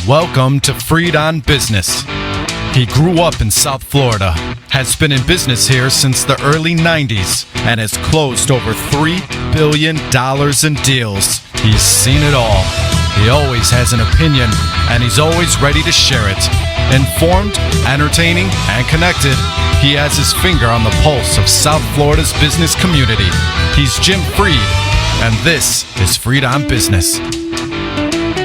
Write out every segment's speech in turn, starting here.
Welcome to Freed on Business. He grew up in South Florida, has been in business here since the early 90s, and has closed over $3 billion in deals. He's seen it all. He always has an opinion, and he's always ready to share it. Informed, entertaining, and connected, he has his finger on the pulse of South Florida's business community. He's Jim Freed, and this is Freed on Business.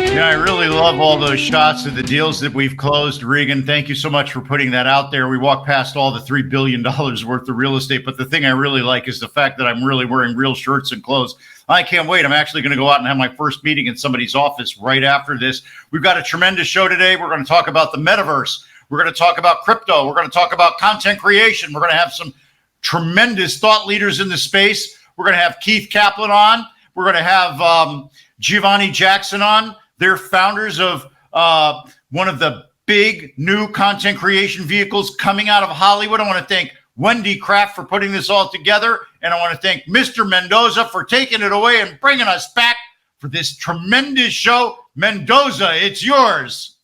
Yeah, I really love all those shots of the deals that we've closed. Regan, thank you so much for putting that out there. We walked past all the $3 billion worth of real estate, but the thing I really like is the fact that I'm really wearing real shirts and clothes. I can't wait. I'm actually going to go out and have my first meeting in somebody's office right after this. We've got a tremendous show today. We're going to talk about the Metaverse. We're going to talk about crypto. We're going to talk about content creation. We're going to have some tremendous thought leaders in the space. We're going to have Keith Kaplan on. We're going to have Giovanni Jackson on. They're founders of one of the big new content creation vehicles coming out of Hollywood. I want to thank Wendy Kraft for putting this all together. And I want to thank Mr. Mendoza for taking it away and bringing us back for this tremendous show. Mendoza, it's yours.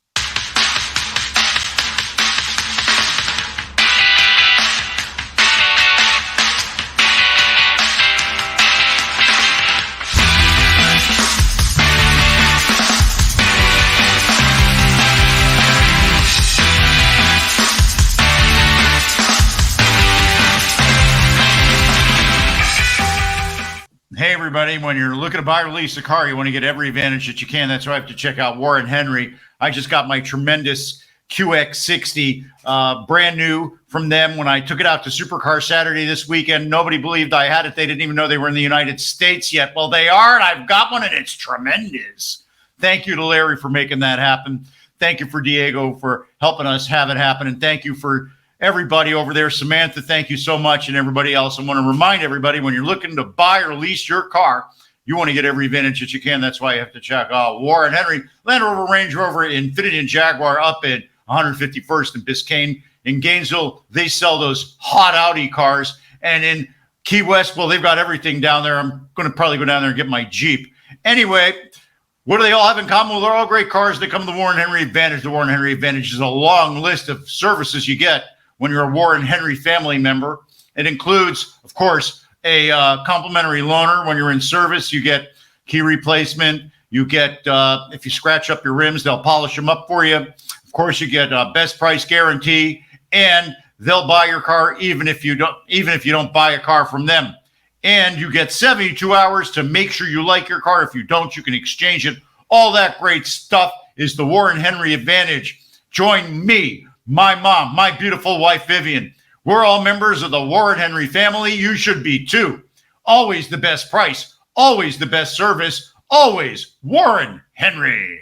Hey, everybody, when you're looking to buy or lease a car, you want to get every advantage that you can. That's why I have to check out Warren Henry. I just got my tremendous QX60 brand new from them when I took it out to Supercar Saturday this weekend. Nobody believed I had it. They didn't even know they were in the United States yet. Well, they are, and I've got one, and it's tremendous. Thank you to Larry for making that happen. Thank you for Diego for helping us have it happen, and thank you for everybody over there. Samantha, thank you so much, and everybody else. I want to remind everybody, when you're looking to buy or lease your car, you want to get every advantage that you can. That's why you have to check out Warren Henry, Land Rover, Range Rover, Infiniti, and Jaguar up at 151st and Biscayne. In Gainesville, they sell those hot Audi cars. And in Key West, well, they've got everything down there. I'm going to probably go down there and get my Jeep. Anyway, what do they all have in common? Well, they're all great cars. They come with the Warren Henry Advantage. The Warren Henry Advantage is a long list of services you get when you're a Warren Henry family member. It includes, of course, a complimentary loaner. When you're in service, you get key replacement. You get, if you scratch up your rims, they'll polish them up for you. Of course, you get a best price guarantee, and they'll buy your car even if you don't buy a car from them. And you get 72 hours to make sure you like your car. If you don't, you can exchange it. All that great stuff is the Warren Henry Advantage. Join me, my mom, my beautiful wife, Vivian. We're all members of the Warren Henry family. You should be too. Always the best price, always the best service, always Warren Henry.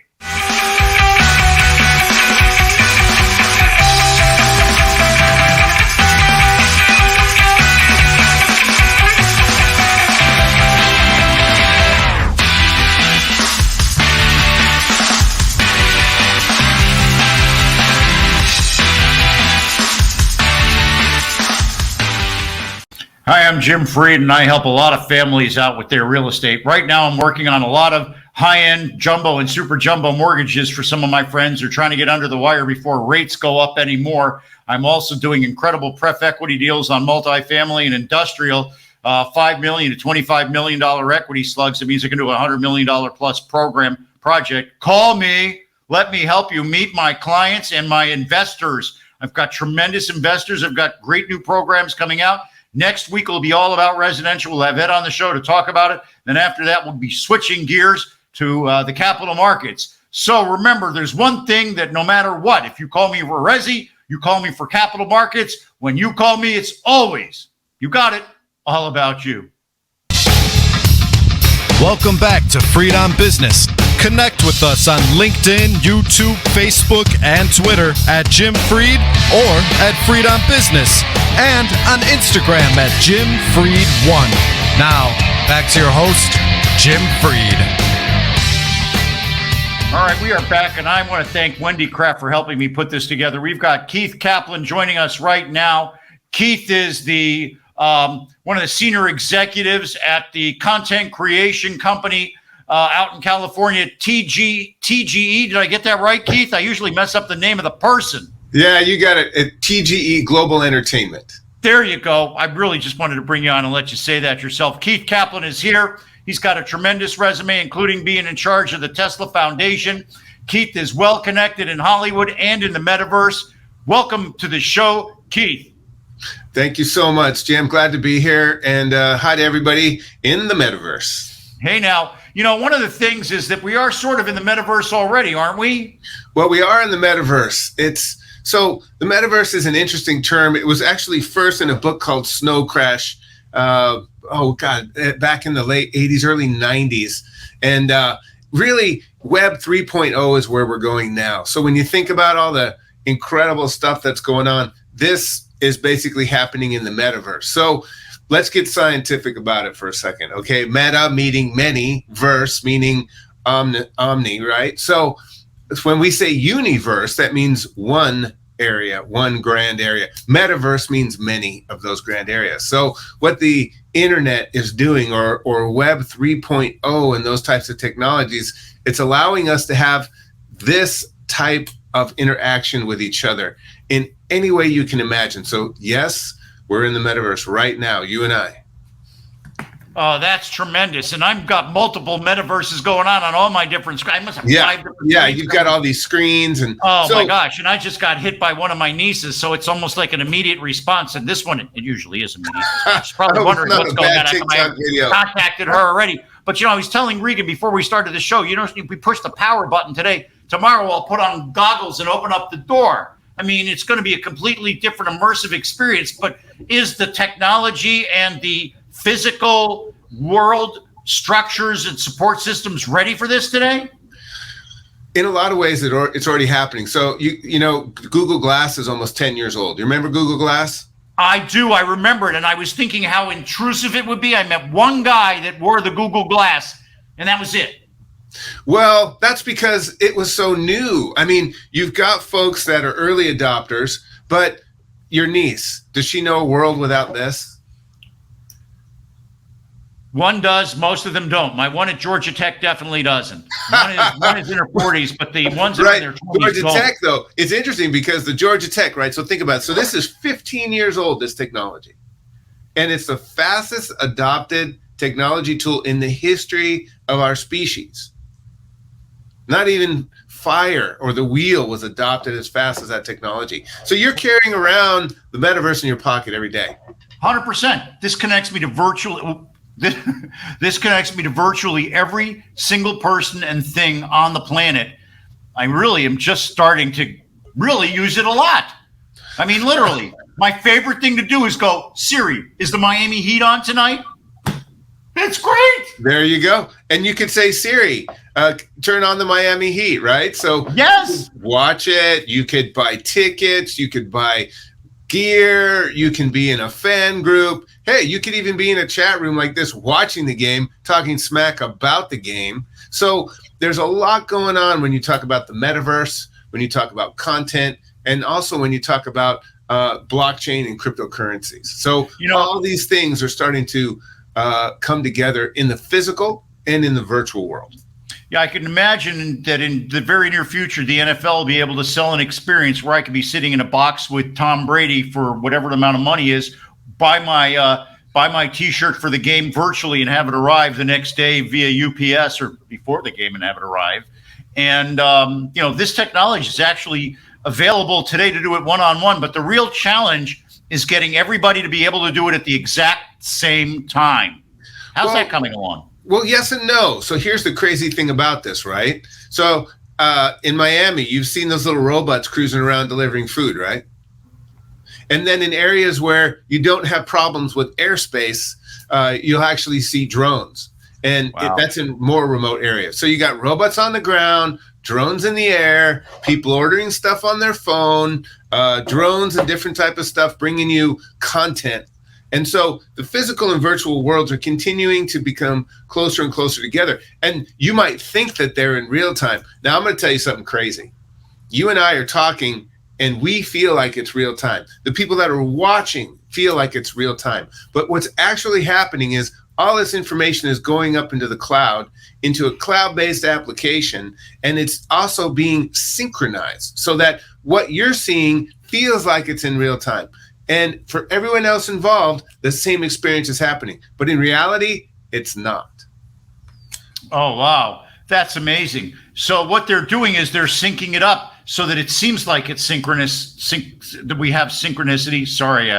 Hi, I'm Jim Freed, and I help a lot of families out with their real estate. Right now, I'm working on a lot of high-end jumbo and super jumbo mortgages for some of my friends who are trying to get under the wire before rates go up anymore. I'm also doing incredible pref equity deals on multifamily and industrial, $5 million to $25 million equity slugs. It means I can do a $100 million plus project. Call me. Let me help you meet my clients and my investors. I've got tremendous investors. I've got great new programs coming out. Next week will be all about residential. We'll have Ed on the show to talk about it. Then after that, we'll be switching gears to the capital markets. So remember, there's one thing that no matter what, if you call me for resi, you call me for capital markets, when you call me, it's always, you got it, all about you. Welcome back to Freed on Business. Connect with us on LinkedIn, YouTube, Facebook, and Twitter at Jim Freed or at Freed on Business, and on Instagram at Jim Freed1. Now, back to your host, Jim Freed. All right, we are back, and I want to thank Wendy Kraft for helping me put this together. We've got Keith Kaplan joining us right now. Keith is the one of the senior executives at the content creation company out in California, TGE. Did I get that right, Keith? I usually mess up the name of the person. Yeah, you got it. At TGE Global Entertainment. There you go. I really just wanted to bring you on and let you say that yourself. Keith Kaplan is here. He's got a tremendous resume, including being in charge of the Tesla Foundation. Keith is well connected in Hollywood and in the metaverse. Welcome to the show, Keith. Thank you so much, Jim. Glad to be here. And hi to everybody in the metaverse. Hey, now, one of the things is that we are sort of in the metaverse already, aren't we? Well, we are in the metaverse. So the metaverse is an interesting term. It was actually first in a book called Snow Crash. Back in the late 80s, early 90s. And really, Web 3.0 is where we're going now. So when you think about all the incredible stuff that's going on, this is basically happening in the metaverse. So let's get scientific about it for a second. Okay, meta meaning many, verse meaning omni, right? So when we say universe, that means one area, one grand area. Metaverse means many of those grand areas. So what the internet is doing, or Web 3.0 and those types of technologies, it's allowing us to have this type of interaction with each other in any way you can imagine. So yes, we're in the metaverse right now, you and I. Oh, that's tremendous. And I've got multiple metaverses going on all my different screens. I must have 5 different screens. You've got all these screens. And my gosh. And I just got hit by one of my nieces. So it's almost like an immediate response. And this one, it usually is immediate. She's probably wondering what's going on. I contacted her already. But, I was telling Regan before we started the show, we pushed the power button today. Tomorrow I'll put on goggles and open up the door. I mean, it's going to be a completely different immersive experience. But is the technology and the physical world structures and support systems ready for this today? In a lot of ways, it's already happening. So, Google Glass is almost 10 years old. You remember Google Glass? I do. I remember it. And I was thinking how intrusive it would be. I met one guy that wore the Google Glass, and that was it. Well, that's because it was so new. I mean, you've got folks that are early adopters, but your niece, does she know a world without this? One does, most of them don't. My one at Georgia Tech definitely doesn't. One is in her 40s, but the ones that are in their 20s Georgia don't. Tech, though, it's interesting because the Georgia Tech, right? So think about it. So this is 15 years old, this technology. And it's the fastest adopted technology tool in the history of our species. Not even fire or the wheel was adopted as fast as that technology. So you're carrying around the metaverse in your pocket every day. 100%. This connects me to virtually every single person and thing on the planet. I really am just starting to really use it a lot. I mean, literally, my favorite thing to do is go, Siri, is the Miami Heat on tonight? It's great. There you go. And you could say, Siri, turn on the Miami Heat, right? So yes, watch it. You could buy tickets. You could buy gear. You can be in a fan group. Hey, you could even be in a chat room like this, watching the game, talking smack about the game. So there's a lot going on when you talk about the metaverse, when you talk about content, and also when you talk about blockchain and cryptocurrencies. So all these things are starting to come together in the physical and in the virtual world. Yeah, I can imagine that in the very near future, the NFL will be able to sell an experience where I could be sitting in a box with Tom Brady for whatever the amount of money is, buy my T-shirt for the game virtually and have it arrive the next day via UPS or before the game and have it arrive. And, this technology is actually available today to do it one-on-one, but the real challenge is getting everybody to be able to do it at the exact same time. How's that coming along? Well, yes and no. So here's the crazy thing about this, right? So in Miami, you've seen those little robots cruising around delivering food, right? And then in areas where you don't have problems with airspace, you'll actually see drones. And that's in more remote areas. So you got robots on the ground, drones in the air, people ordering stuff on their phone, drones and different type of stuff, bringing you content. And so the physical and virtual worlds are continuing to become closer and closer together. And you might think that they're in real time. Now, I'm going to tell you something crazy. You and I are talking, and we feel like it's real time. The people that are watching feel like it's real time. But what's actually happening is all this information is going up into the cloud, into a cloud-based application, and it's also being synchronized so that what you're seeing feels like it's in real time. And for everyone else involved, the same experience is happening. But in reality, it's not. Oh, wow. That's amazing. So what they're doing is they're syncing it up so that it seems like it's synchronous, that we have synchronicity. Sorry,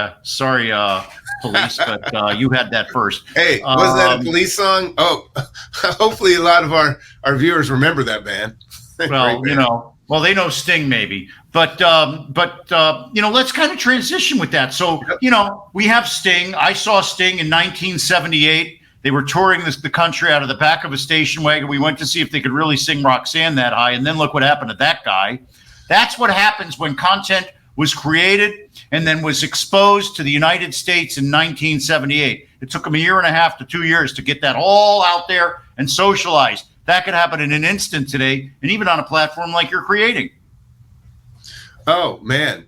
police, but you had that first. Hey, was that a police song? Oh, hopefully a lot of our viewers remember that band. Well, you know, well, they know Sting maybe, but you know, let's kind of transition with that. So, you know, we have Sting. I saw Sting in 1978. They were touring the country out of the back of a station wagon. We went to see if they could really sing Roxanne that high. And then look what happened to that guy. That's what happens when content was created and then was exposed to the United States in 1978. It took them 1.5 to 2 years to get that all out there and socialized. That could happen in an instant today, and even on a platform like you're creating. Oh, man.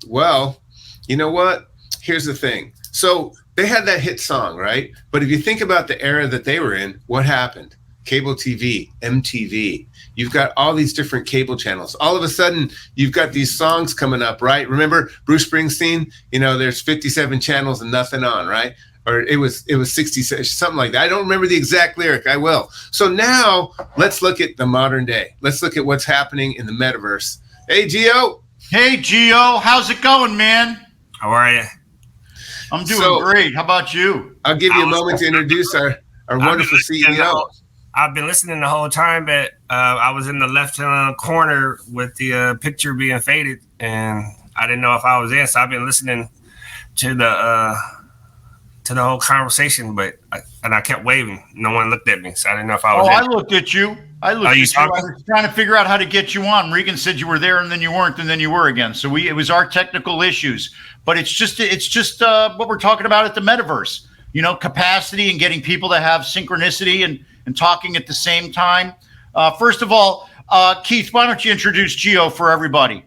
Well, you know what? Here's the thing. So they had that hit song, right? But if you think about the era that they were in, what happened? Cable TV, MTV. You've got all these different cable channels. All of a sudden, you've got these songs coming up, right? Remember Bruce Springsteen? You know, there's 57 channels and nothing on, right? Or it was 66, something like that. I don't remember the exact lyric. I will. So now let's look at the modern day. Let's look at what's happening in the metaverse. Hey, Gio. Hey, Gio. How's it going, man? How are you? I'm doing great. How about you? I'll give you a moment to introduce our wonderful CEO. I've been listening the whole time, but I was in the left-hand corner with the picture being faded, and I didn't know if I was in. So I've been listening to the whole conversation, but I kept waving. No one looked at me, so I didn't know if I was in. I looked at you. I was trying to figure out how to get you on. Regan said you were there, and then you weren't, and then you were again. So it was our technical issues. But it's just what we're talking about at the Metaverse. You know, capacity and getting people to have synchronicity and talking at the same time. First of all, Keith, why don't you introduce Gio for everybody?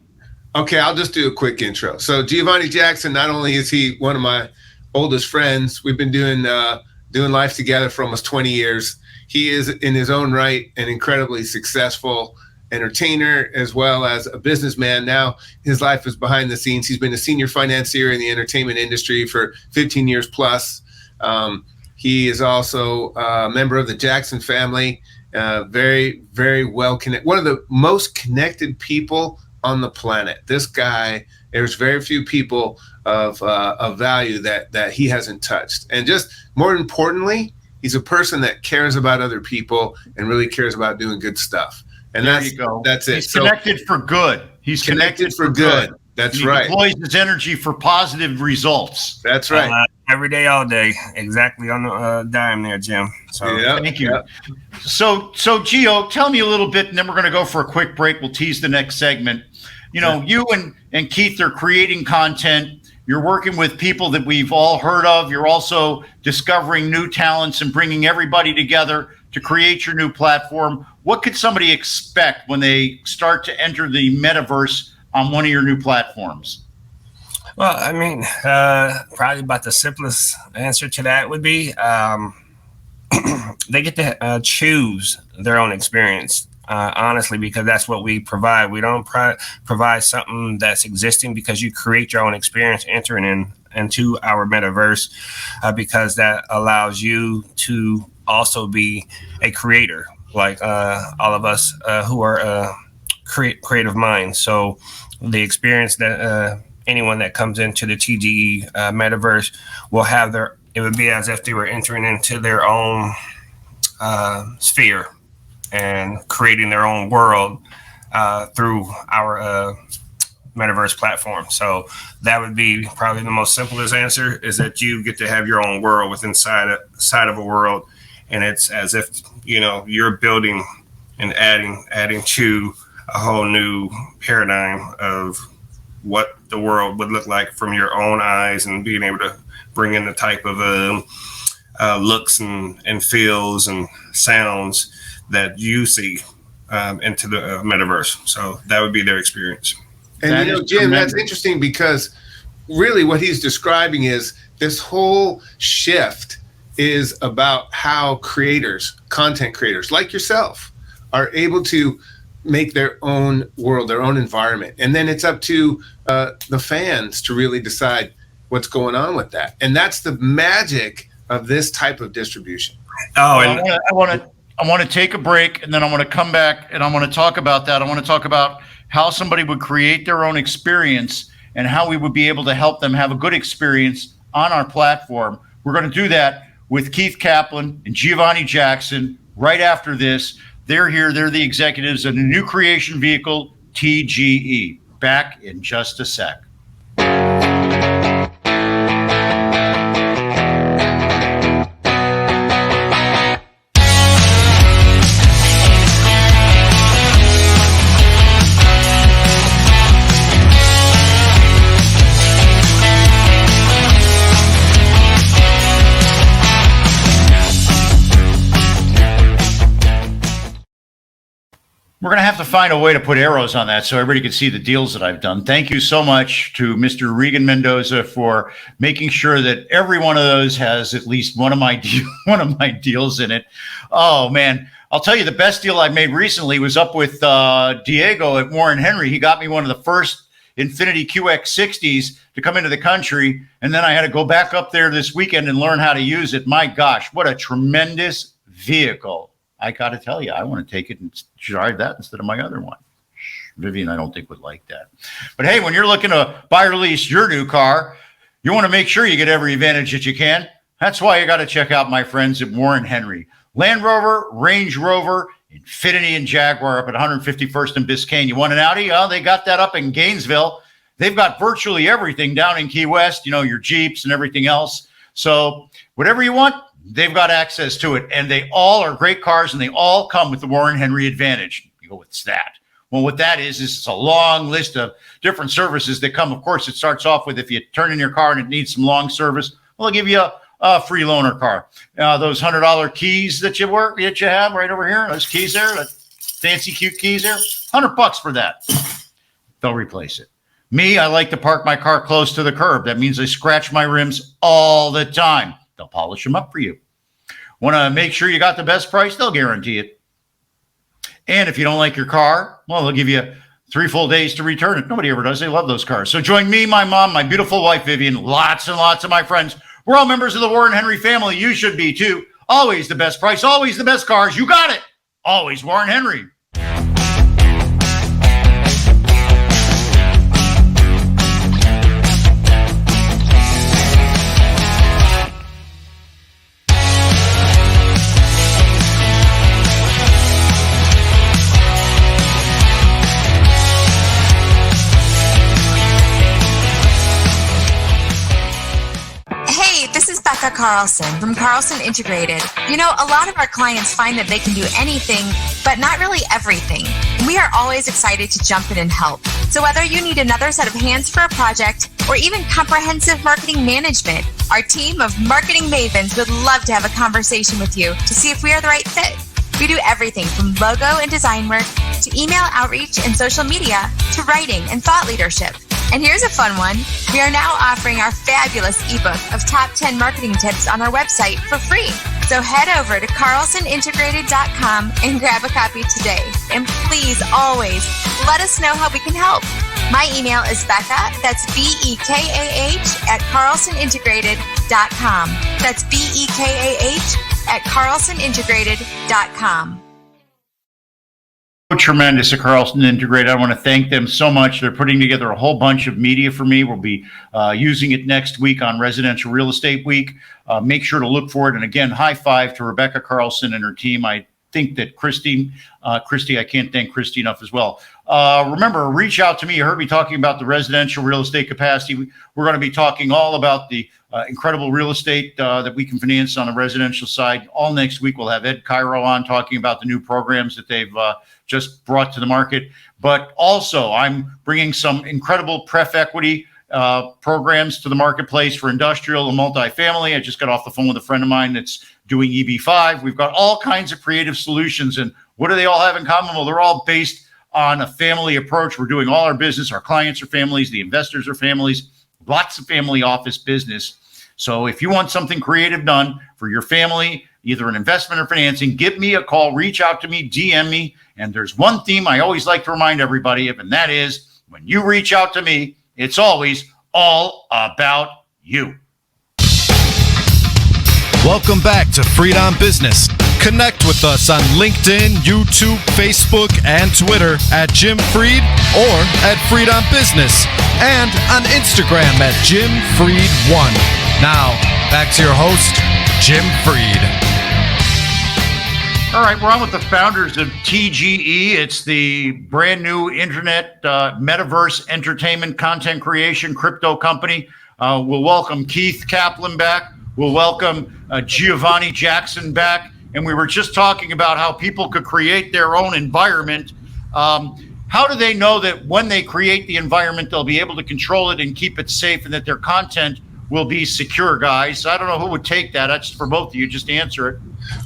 Okay, I'll just do a quick intro. So Giovanni Jackson, not only is he one of my oldest friends, we've been doing life together for almost 20 years. He is in his own right an incredibly successful entertainer as well as a businessman. Now his life is behind the scenes. He's been a senior financier in the entertainment industry for 15 years plus. He is also a member of the Jackson family, very, very well connected. One of the most connected people on the planet. This guy, there's very few people of value that he hasn't touched. And just more importantly, he's a person that cares about other people and really cares about doing good stuff. And there you go. That's it. He's connected for good. He's connected for good. That's right. He deploys his energy for positive results. That's right. Every day, all day. Exactly on the dime there, Jim. So thank you. So Gio, tell me a little bit, and then we're going to go for a quick break. We'll tease the next segment. You know, you and Keith are creating content. You're working with people that we've all heard of. You're also discovering new talents and bringing everybody together to create your new platform. What could somebody expect when they start to enter the metaverse on one of your new platforms? Well, I mean, probably about the simplest answer to that would be they get to choose their own experience, honestly, because that's what we provide. We don't provide something that's existing, because you create your own experience entering into our metaverse, because that allows you to also be a creator, like all of us who are creative minds. So the experience that anyone that comes into the TGE metaverse will have it would be as if they were entering into their own sphere and creating their own world through our metaverse platform. So that would be probably the most simplest answer, is that you get to have your own world within side of a world. And it's as if, you know, you're building and adding to a whole new paradigm of what the world would look like from your own eyes, and being able to bring in the type of looks and feels and sounds that you see into the metaverse. So that would be their experience. And you know, Jim, that's interesting, because really what he's describing is this whole shift is about how content creators like yourself, are able to make their own world, their own environment. And then it's up to the fans to really decide what's going on with that. And that's the magic of this type of distribution. Oh, and I want to take a break, and then I want to come back and I want to talk about that. I want to talk about how somebody would create their own experience and how we would be able to help them have a good experience on our platform. We're going to do that with Keith Kaplan and Giovanni Jackson right after this. They're here. They're the executives of the new creation vehicle, TGE. Back in just a sec. We're going to have to find a way to put arrows on that so everybody can see the deals that I've done. Thank you so much to Mr. Regan Mendoza for making sure that every one of those has at least one of my deals in it. Oh, man. I'll tell you, the best deal I made recently was up with Diego at Warren Henry. He got me one of the first Infinity QX60s to come into the country, and then I had to go back up there this weekend and learn how to use it. My gosh, what a tremendous vehicle. I got to tell you, I want to take it and drive that instead of my other one. Vivian, I don't think would like that. But hey, when you're looking to buy or lease your new car, you want to make sure you get every advantage that you can. That's why you got to check out my friends at Warren Henry. Land Rover, Range Rover, Infiniti, and Jaguar up at 151st and Biscayne. You want an Audi? Oh, they got that up in Gainesville. They've got virtually everything down in Key West, you know, your Jeeps and everything else. So whatever you want, they've got access to it, and they all are great cars, and they all come with the Warren Henry Advantage. You go, what's that? Well, what that is it's a long list of different services that come. Of course, it starts off with if you turn in your car and it needs some long service, well, they'll give you a free loaner car. Those $100 keys that you have right over here, those keys there, the fancy cute keys there, $100 for that. They'll replace it. Me, I like to park my car close to the curb. That means I scratch my rims all the time. They'll polish them up for you. Want to make sure you got the best price? They'll guarantee it. And if you don't like your car, well, they'll give you 3 full days to return it. Nobody ever does. They love those cars. So join me, my mom, my beautiful wife, Vivian, lots and lots of my friends. We're all members of the Warren Henry family. You should be too. Always the best price. Always the best cars. You got it. Always Warren Henry. Carlson from Carlson Integrated. You know, a lot of our clients find that they can do anything, but not really everything. We are always excited to jump in and help. So whether you need another set of hands for a project or even comprehensive marketing management, our team of marketing mavens would love to have a conversation with you to see if we are the right fit. We do everything from logo and design work to email outreach and social media to writing and thought leadership. And here's a fun one. We are now offering our fabulous ebook of top 10 marketing tips on our website for free. So head over to carlsonintegrated.com and grab a copy today. And please always let us know how we can help. My email is Becca, that's BEKAH at carlsonintegrated.com. That's BEKAH at carlsonintegrated.com. Tremendous at Carlson Integrated. I want to thank them so much. They're putting together a whole bunch of media for me. We'll be using it next week on Residential Real Estate Week. Make sure to look for it. And again, high five to Rebecca Carlson and her team. I think that Christy, I can't thank Christy enough as well. Remember, reach out to me. You heard me talking about the residential real estate capacity. We're going to be talking all about the incredible real estate that we can finance on the residential side. All next week, we'll have Ed Cairo on talking about the new programs that they've just brought to the market. But also, I'm bringing some incredible pref equity programs to the marketplace for industrial and multifamily. I just got off the phone with a friend of mine that's doing EB5. We've got all kinds of creative solutions. And what do they all have in common? Well, they're all based on a family approach. We're doing all our business. Our clients are families. The investors are families. Lots of family office business. So if you want something creative done for your family, either an investment or financing, give me a call, reach out to me, DM me. And there's one theme I always like to remind everybody of, and that is when you reach out to me, it's always all about you. Welcome back to Freedom Business. Connect with us on LinkedIn, YouTube, Facebook, and Twitter at Jim Freed or at Freedom Business, and on Instagram at Jim Freed1. Now, back to your host, Jim Freed. All right, we're on with the founders of TGE. It's the brand new internet metaverse entertainment content creation crypto company. We'll welcome Keith Kaplan back. We'll welcome Giovanni Jackson back. And we were just talking about how people could create their own environment. How do they know that when they create the environment, they'll be able to control it and keep it safe and that their content will be secure, guys? I don't know who would take that. That's for both of you. Just answer it.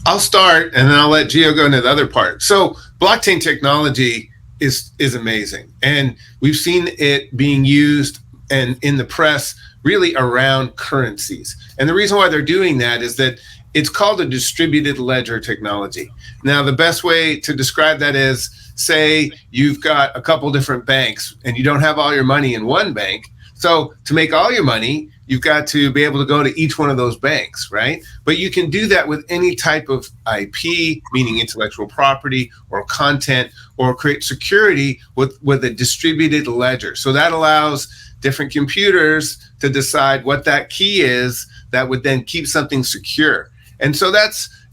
I'll start, and then I'll let Gio go into the other part. So blockchain technology is amazing. And we've seen it being used and in the press really around currencies. And the reason why they're doing that is that it's called a distributed ledger technology. Now, the best way to describe that is, say you've got a couple different banks and you don't have all your money in one bank. So to make all your money, you've got to be able to go to each one of those banks, right? But you can do that with any type of IP, meaning intellectual property or content, or create security with a distributed ledger. So that allows different computers to decide what that key is that would then keep something secure. And so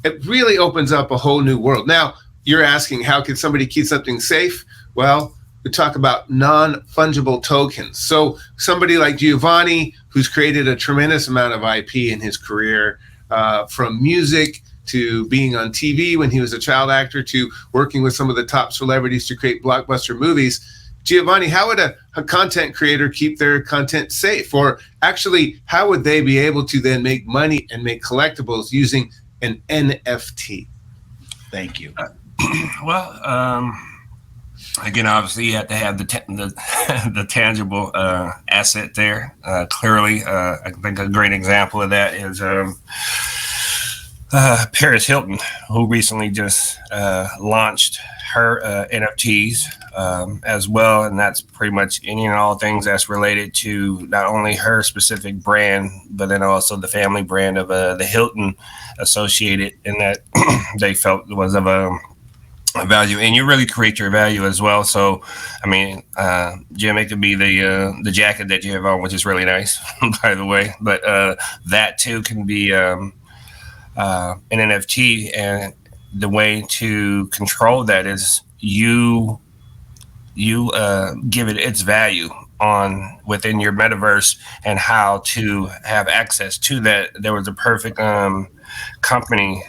it really opens up a whole new world. Now, you're asking, how can somebody keep something safe? Well, we talk about non-fungible tokens. So somebody like Giovanni, who's created a tremendous amount of IP in his career, from music to being on TV when he was a child actor to working with some of the top celebrities to create blockbuster movies. Giovanni, how would a content creator keep their content safe? Or actually, how would they be able to then make money and make collectibles using an NFT? Thank you. Well, again, obviously, you have to have the tangible asset there. Clearly, I think a great example of that is Paris Hilton, who recently just launched her NFTs as well, and that's pretty much any and all things that's related to not only her specific brand, but then also the family brand of the Hilton associated, and that they felt was of a value. And you really create your value as well. So, I mean, Jim, it could be the jacket that you have on, which is really nice, by the way. But that too can be an NFT, and the way to control that is you give it its value within your metaverse and how to have access to that. There was a perfect company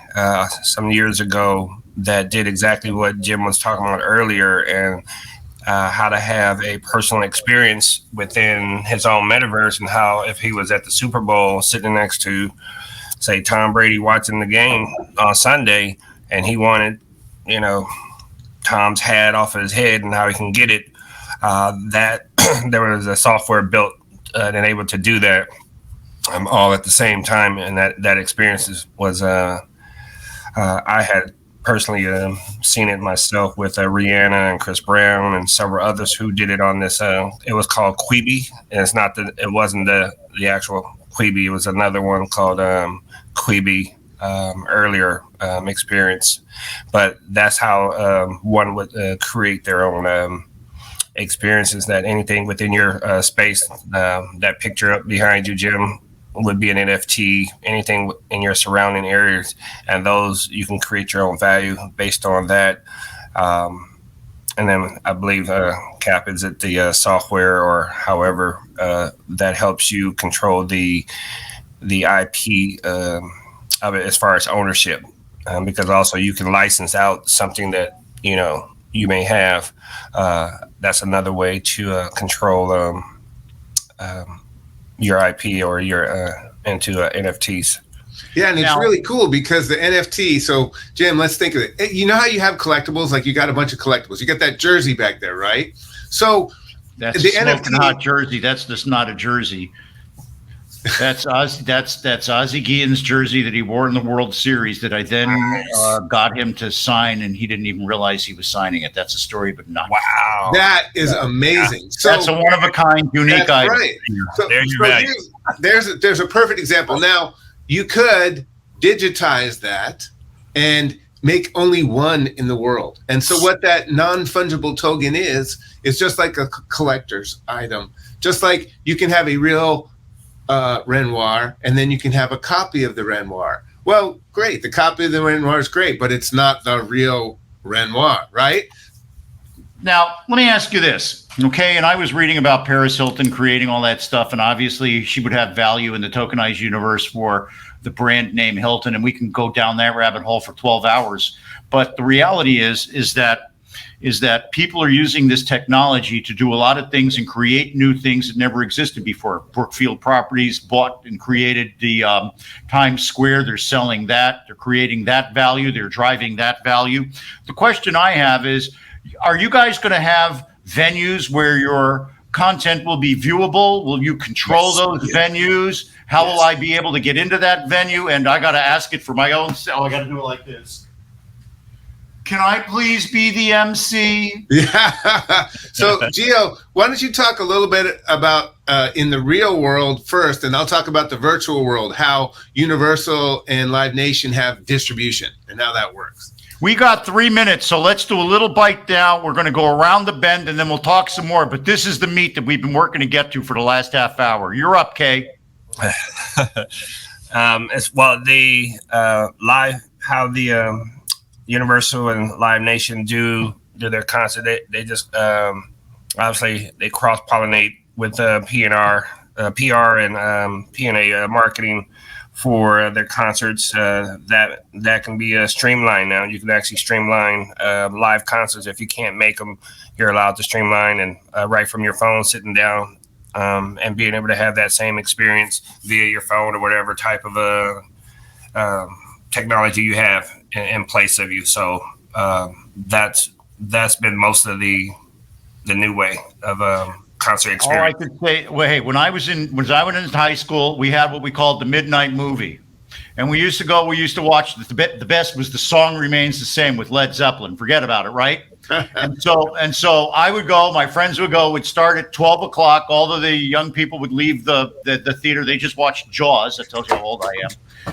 some years ago that did exactly what Jim was talking about earlier, and how to have a personal experience within his own metaverse, and how if he was at the Super Bowl sitting next to, say, Tom Brady watching the game on Sunday, and he wanted, Tom's hat off of his head and how he can get it, that there was a software built and able to do that all at the same time. And that experience was, I had personally seen it myself with Rihanna and Chris Brown and several others who did it on this. It was called Quibi, and it wasn't the actual Quibi. It was another one called Quibi, earlier experience. But that's how one would create their own experiences, that anything within your space, that picture up behind you, Jim, would be an NFT, anything in your surrounding areas, and those you can create your own value based on that. And then I believe Cap is it the software or however that helps you control the IP of it as far as ownership, because also you can license out something that you may have. That's another way to control your IP or your into NFTs. Yeah, and it's really cool because the NFT. So, Jim, let's think of it. You know how you have collectibles? Like you got a bunch of collectibles. You got that jersey back there, right? So that's the NFT hot jersey. That's just not a jersey. That's Ozzie Guillen's jersey that he wore in the World Series that I then got him to sign, and he didn't even realize he was signing it. That's a story, but not. Wow. That is amazing. Yeah. So that's a one-of-a-kind, unique item. Right. So, There's your value. There's a perfect example. Now, you could digitize that and make only one in the world. And so what that non-fungible token is just like a collector's item. Just like you can have a real Renoir, and then you can have a copy of the Renoir. Well, great. The copy of the Renoir is great, but it's not the real Renoir, right? Now, let me ask you this, okay? And I was reading about Paris Hilton creating all that stuff, and obviously she would have value in the tokenized universe for the brand name Hilton, and we can go down that rabbit hole for 12 hours. But the reality is that people are using this technology to do a lot of things and create new things that never existed before. Brookfield Properties bought and created the Times Square. They're selling that. They're creating that value. They're driving that value. The question I have is, are you guys going to have venues where your content will be viewable? Will you control those venues? How will I be able to get into that venue? And I got to ask it for my own self. I got to do it like this. Can I please be the MC? Yeah. So, Gio, why don't you talk a little bit about in the real world first, and I'll talk about the virtual world, how Universal and Live Nation have distribution and how that works. We got 3 minutes, so let's do a little bite down. We're going to go around the bend, and then we'll talk some more. But this is the meat that we've been working to get to for the last half hour. You're up, Kay. As well, the how the Universal and Live Nation do their concert. They just obviously they cross pollinate with PR and P&A marketing for their concerts. That can be streamlined now. You can actually streamline live concerts. If you can't make them, you're allowed to streamline and right from your phone, sitting down and being able to have that same experience via your phone or whatever type of technology you have in place of you. So that's been most of the new way of concert experience. All I could say, well, hey, when I was in high school, we had what we called the midnight movie, and we used to watch the best was The Song Remains the Same with Led Zeppelin. Forget about it, right? and so I would go, my friends would go, would start at 12 o'clock. All of the young people would leave the theater. They just watched Jaws. That tells you how old I am.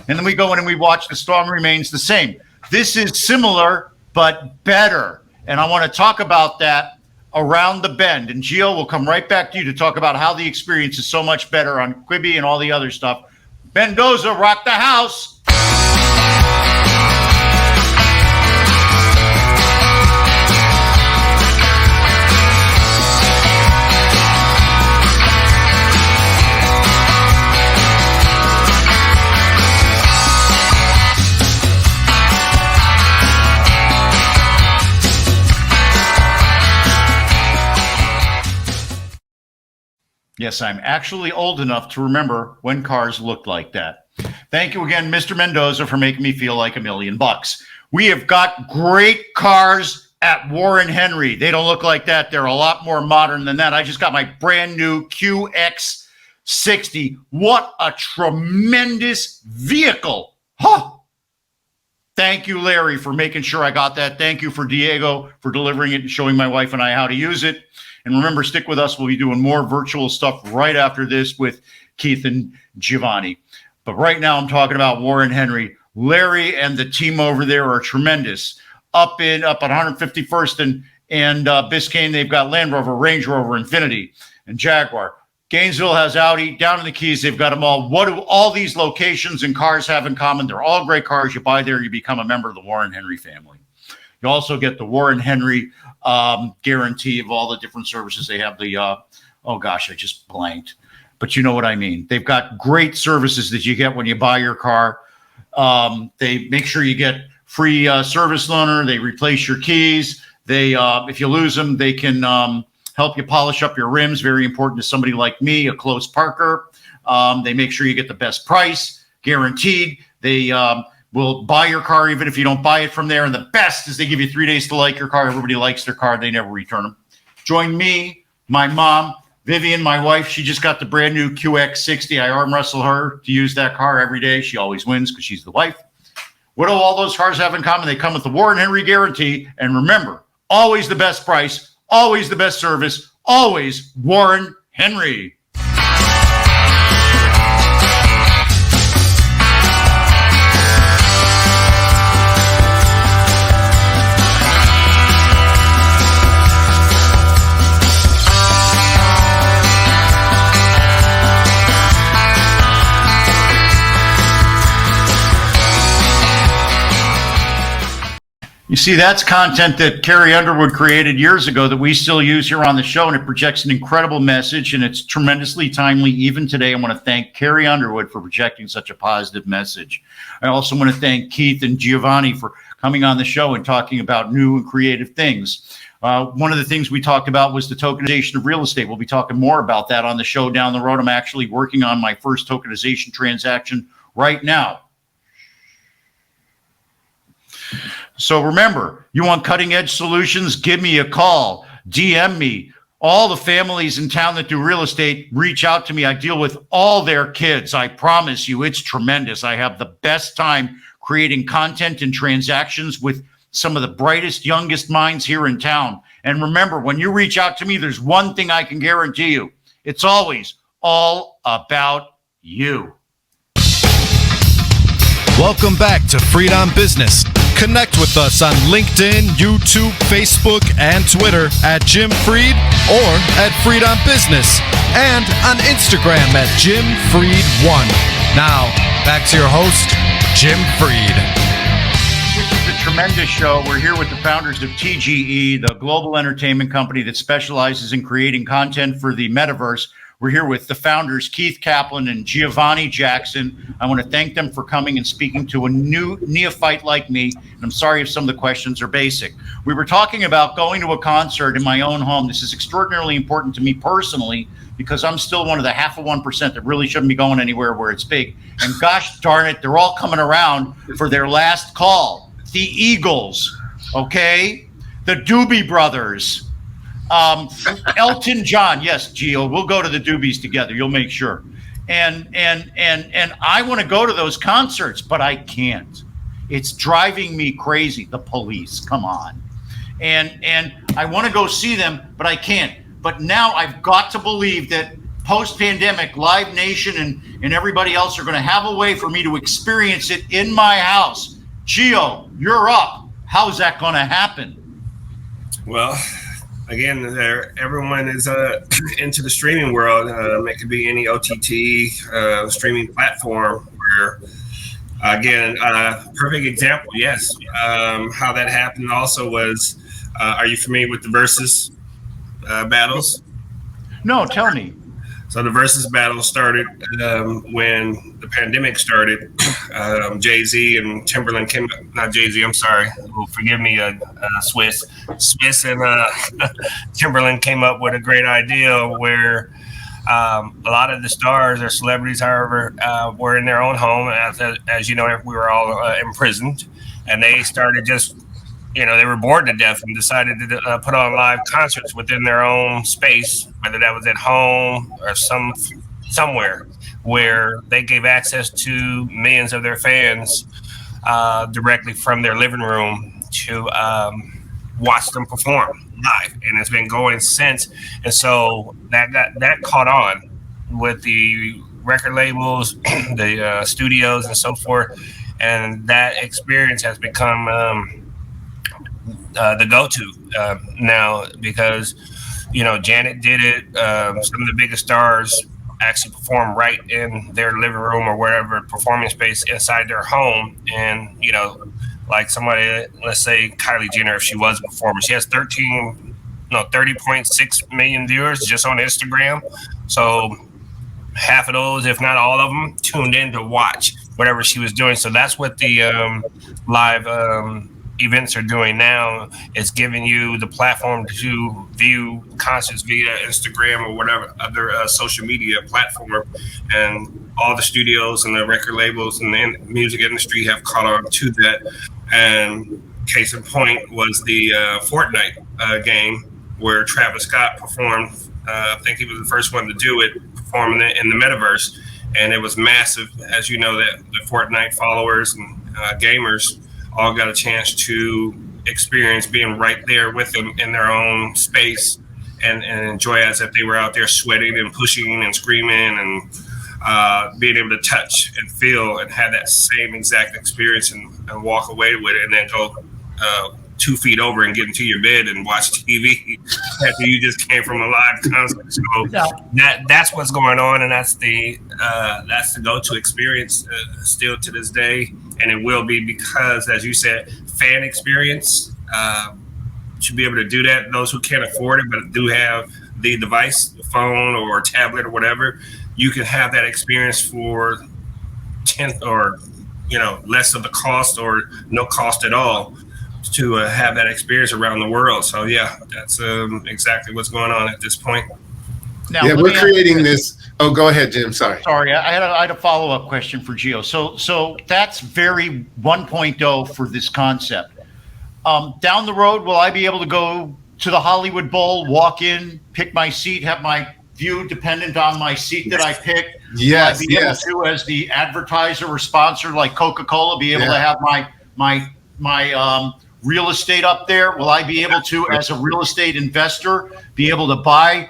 And then we go in and we watch The Song Remains the Same. This is similar, but better. And I want to talk about that around the bend. And Gio, will come right back to you to talk about how the experience is so much better on Quibi and all the other stuff. Mendoza, rock the house. Yes, I'm actually old enough to remember when cars looked like that. Thank you again, Mr. Mendoza, for making me feel like $1 million. We have got great cars at Warren Henry. They don't look like that. They're a lot more modern than that. I just got my brand new QX60. What a tremendous vehicle. Huh. Thank you, Larry, for making sure I got that. Thank you for Diego for delivering it and showing my wife and I how to use it. And remember, stick with us. We'll be doing more virtual stuff right after this with Keith and Giovanni. But right now I'm talking about Warren Henry. Larry and the team over there are tremendous. Up at 151st and Biscayne, they've got Land Rover, Range Rover, Infiniti, and Jaguar. Gainesville has Audi. Down in the Keys, they've got them all. What do all these locations and cars have in common? They're all great cars. You buy there, you become a member of the Warren Henry family. You also get the Warren Henry guarantee of all the different services they have. I just blanked, but you know what I mean. They've got great services that you get when you buy your car. They make sure you get free service loaner. They replace your keys. They, if you lose them, they can help you polish up your rims. Very important to somebody like me, a close parker. They make sure you get the best price, guaranteed. They will buy your car even if you don't buy it from there. And the best is they give you 3 days to like your car. Everybody likes their car. They never return them. Join me, my mom, Vivian, my wife, she just got the brand new QX60. I arm wrestle her to use that car every day. She always wins because she's the wife. What do all those cars have in common? They come with the Warren Henry guarantee. And remember, always the best price, always the best service, always Warren Henry. You see, that's content that Carrie Underwood created years ago that we still use here on the show, and it projects an incredible message, and it's tremendously timely even today. I want to thank Carrie Underwood for projecting such a positive message. I also want to thank Keith and Giovanni for coming on the show and talking about new and creative things. One of the things we talked about was the tokenization of real estate. We'll be talking more about that on the show down the road. I'm actually working on my first tokenization transaction right now. So remember, you want cutting edge solutions? Give me a call, DM me. All the families in town that do real estate, reach out to me. I deal with all their kids. I promise you, it's tremendous. I have the best time creating content and transactions with some of the brightest, youngest minds here in town. And remember, when you reach out to me, there's one thing I can guarantee you. It's always all about you. Welcome back to Freed on Business. Connect with us on LinkedIn, YouTube, Facebook, and Twitter at Jim Freed or at Freed on Business, and on Instagram at Jim Freed1. Now, back to your host, Jim Freed. This is a tremendous show. We're here with the founders of TGE, the global entertainment company that specializes in creating content for the metaverse. We're here with the founders, Keith Kaplan and Giovanni Jackson. I want to thank them for coming and speaking to a new neophyte like me. And I'm sorry if some of the questions are basic. We were talking about going to a concert in my own home. This is extraordinarily important to me personally because I'm still one of the 0.5% that really shouldn't be going anywhere where it's big. And gosh darn it, they're all coming around for their last call. The Eagles, okay? The Doobie Brothers. Elton John, yes, Gio, we'll go to the Doobies together. You'll make sure. And I want to go to those concerts, but I can't. It's driving me crazy. The police, come on. And I want to go see them, but I can't. But now I've got to believe that post-pandemic, Live Nation and everybody else are going to have a way for me to experience it in my house. Gio, you're up. How's that going to happen? Well, again, everyone is into the streaming world. It could be any OTT streaming platform where, again, perfect example, yes. How that happened also was, are you familiar with the Versus battles? No, tell me. So the Versus battle started when the pandemic started. Jay-Z and Timberland came, not Jay-Z, I'm sorry. Forgive me, Swiss and Timberland came up with a great idea where a lot of the stars or celebrities, however, were in their own home. As you know, we were all imprisoned. And they started just, they were bored to death and decided to put on live concerts within their own space, whether that was at home or somewhere where they gave access to millions of their fans directly from their living room to watch them perform live. And it's been going since. And so that caught on with the record labels, the studios and so forth. And that experience has become the go-to now because, Janet did it. Some of the biggest stars actually perform right in their living room or wherever performing space inside their home. And, like somebody, let's say Kylie Jenner, if she was a performer, she has 30.6 million viewers just on Instagram. So half of those, if not all of them, tuned in to watch whatever she was doing. So that's what the live events are doing now. It's giving you the platform to view concerts via Instagram or whatever other social media platform. And all the studios and the record labels and the music industry have caught on to that. And case in point was the Fortnite game where Travis Scott performed. I think he was the first one to do it, performing it in the Metaverse. And it was massive. As you know, that the Fortnite followers and gamers all got a chance to experience being right there with them in their own space and enjoy as if they were out there sweating and pushing and screaming and being able to touch and feel and have that same exact experience and walk away with it and then go 2 feet over and get into your bed and watch TV after you just came from a live concert. So that's what's going on, and that's the go-to experience still to this day, and it will be because, as you said, fan experience should be able to do that. Those who can't afford it but do have the device, the phone or tablet or whatever, you can have that experience for 10th or less of the cost or no cost at all to have that experience around the world. So yeah, that's exactly what's going on at this point. Now, we're creating this. Oh, go ahead, Jim. Sorry, I had a follow-up question for Gio. So that's very 1.0 for this concept. Down the road, will I be able to go to the Hollywood Bowl, walk in, pick my seat, have my view dependent on my seat that I picked? Yes, will I be able to, as the advertiser or sponsor like Coca-Cola, be able to have my real estate up there? Will I be able to, as a real estate investor, be able to buy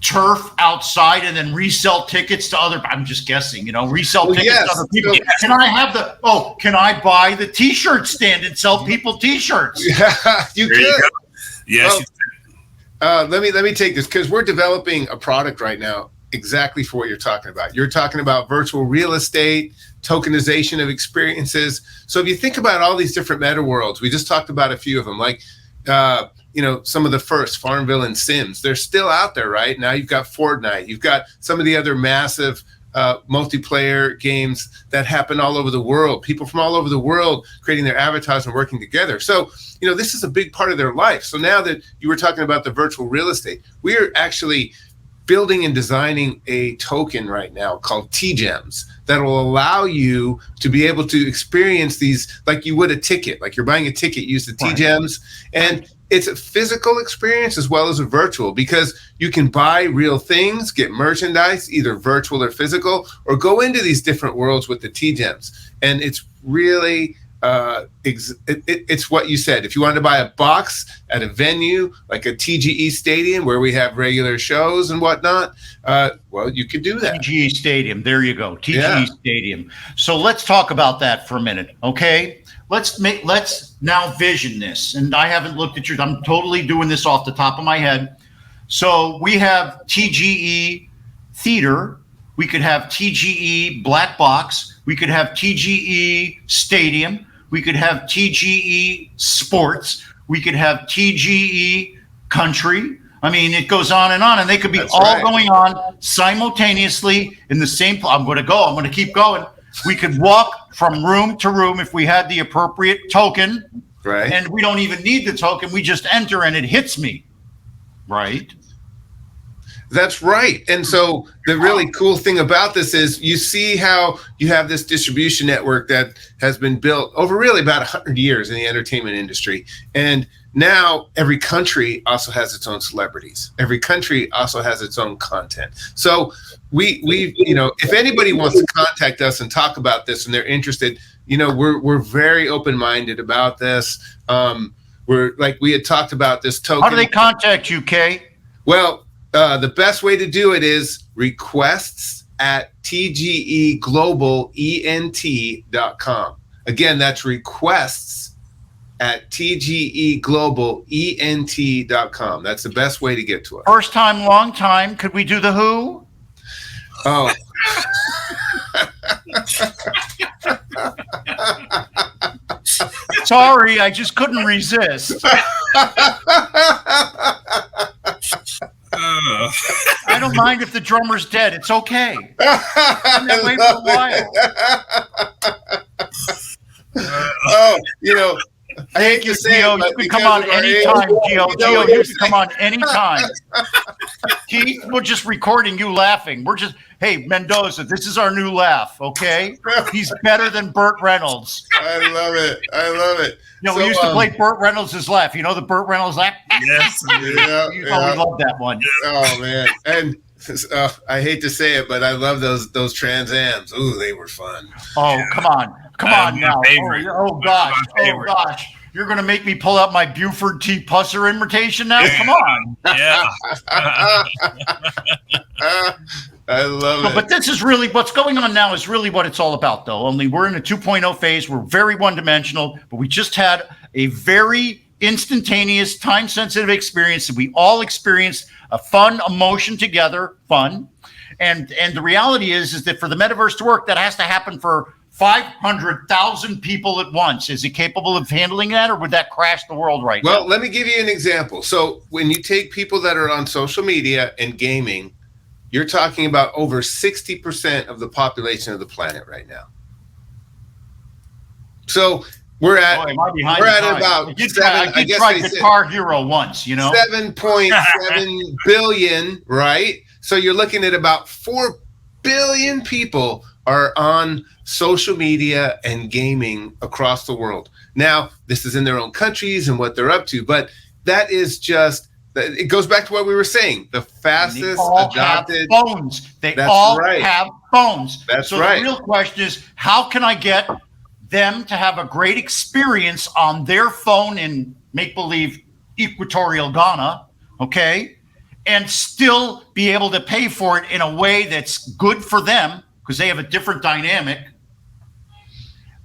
turf outside and then resell tickets to other? I'm just guessing, resell tickets to other people. Yes. Can I buy the T-shirt stand and sell people T-shirts? Yeah, you There could. you go. Yes. Let me take this because we're developing a product right now exactly for what you're talking about. You're talking about virtual real estate, tokenization of experiences. So if you think about all these different meta worlds, we just talked about a few of them, like some of the first, Farmville and Sims. They're still out there, right? Now you've got Fortnite. You've got some of the other massive multiplayer games that happen all over the world. People from all over the world creating their avatars and working together. So, this is a big part of their life. So now that you were talking about the virtual real estate, we are actually building and designing a token right now called T-Gems that will allow you to be able to experience these like you would a ticket, like you're buying a ticket, use the T-Gems. And it's a physical experience as well as a virtual, because you can buy real things, get merchandise, either virtual or physical, or go into these different worlds with the T-Gems. And it's really, it's what you said. If you wanted to buy a box at a venue, like a TGE stadium where we have regular shows and whatnot, well, you could do that. TGE Stadium. There you go. TGE Stadium. So let's talk about that for a minute. Okay. Let's now vision this. And I haven't looked at I'm totally doing this off the top of my head. So we have TGE Theater. We could have TGE Black Box. We could have TGE Stadium. We could have TGE Sports. We could have TGE Country. I mean, it goes on, and they could be going on simultaneously in the same. I'm going to keep going. We could walk from room to room if we had the appropriate token. Right. And we don't even need the token. We just enter and it hits me. Right. That's right. And so the really cool thing about this is you see how you have this distribution network that has been built over really about 100 years in the entertainment industry. And now every country also has its own celebrities. Every country also has its own content. So we if anybody wants to contact us and talk about this and they're interested, we're very open-minded about this. We're like we had talked about this token. How do they contact you, Kay? Well, the best way to do it is requests at tgeglobalent.com. Again, that's requests at tgeglobalent.com. That's the best way to get to us. First time, long time. Could we do the who? Oh. Sorry, I just couldn't resist. I don't mind if the drummer's dead. It's okay. I'm that way for a while. I hate to say Gio, it, you can come on anytime, Gio. Gio, you can come on anytime. Keith, we're just recording you laughing. We're just, hey, Mendoza, this is our new laugh, okay? He's better than Burt Reynolds. I love it. You know, we used to play Burt Reynolds' laugh. You know the Burt Reynolds laugh? Yes. We love that one. Oh, man. And I hate to say it, but I love those Trans Ams. Ooh, they were fun. Oh, come on now. Favorite. Oh, gosh. You're going to make me pull out my Buford T. Pusser invitation now? Come on. Yeah. I love it. But this is really what's going on now is really what it's all about, though. Only we're in a 2.0 phase. We're very one-dimensional, but we just had a very instantaneous, time-sensitive experience that we all experienced a fun emotion together, fun. And the reality is that for the metaverse to work, that has to happen for 500,000 people at once. Is it capable of handling that, or would that crash the world right now? Well, let me give you an example. So when you take people that are on social media and gaming, you're talking about over 60% of the population of the planet right now. So we're at about seven. I guess tried Guitar Hero once, you know, 7.7 billion, right? So you're looking at about 4 billion people are on social media and gaming across the world. Now, this is in their own countries and what they're up to, but that is just, it goes back to what we were saying. The fastest adopted phones. They all have phones. That's right. The real question is, how can I get them to have a great experience on their phone in make-believe equatorial Ghana, okay, and still be able to pay for it in a way that's good for them because they have a different dynamic